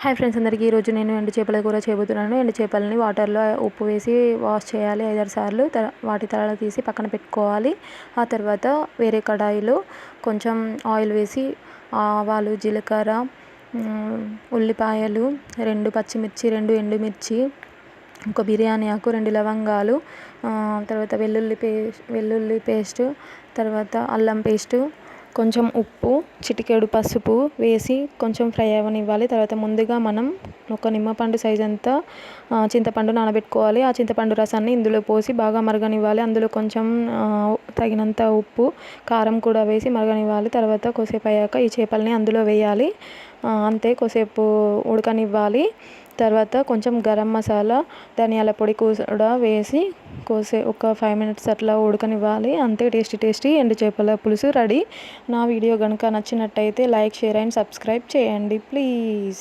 Hi friends అందరికీ ఈరోజు నేను ఎండు చేపల కూర చేయబోతున్నాను. ఎండు చేపలని వాటర్లో ఉప్పు వేసి వాష్ చేయాలి 5-6 సార్లు. వాటి తల తీసి పక్కన పెట్టుకోవాలి. ఆ తర్వాత వేరే కడాయిలో కొంచెం ఆయిల్ వేసి ఆవాలు, జీలకర్ర, ఉల్లిపాయలు, 2 పచ్చిమిర్చి, 2 ఎండుమిర్చి, ఒక బిర్యానీ ఆకు, 2 లవంగాలు, తర్వాత వెల్లుల్లి పేస్ట్, తర్వాత అల్లం పేస్టు, కొంచెం ఉప్పు, చిటికెడు పసుపు వేసి కొంచెం ఫ్రై అవ్వనివ్వాలి. తర్వాత ముందుగా మనం ఒక నిమ్మపండు సైజ్ అంతా చింతపండు నానబెట్టుకోవాలి. ఆ చింతపండు రసాన్ని ఇందులో పోసి బాగా మరగనివ్వాలి. అందులో కొంచెం తగినంత ఉప్పు, కారం కూడా వేసి మరగనివ్వాలి. తర్వాత కొద్దిసేపు అయ్యాక ఈ చేపల్ని అందులో వేయాలి. అంతే, కొద్దిసేపు ఉడకనివ్వాలి. తర్వాత కొంచెం గరం మసాలా, ధనియాల పొడి కూడా వేసి ఒక 5 మినిట్స్ అట్లా ఉడకనివ్వాలి. అంతే, టేస్టీ ఎండు చేపల పులుసు రెడీ. నా వీడియో కనుక నచ్చినట్టయితే లైక్, షేర్ అండ్ సబ్స్క్రైబ్ చేయండి ప్లీజ్.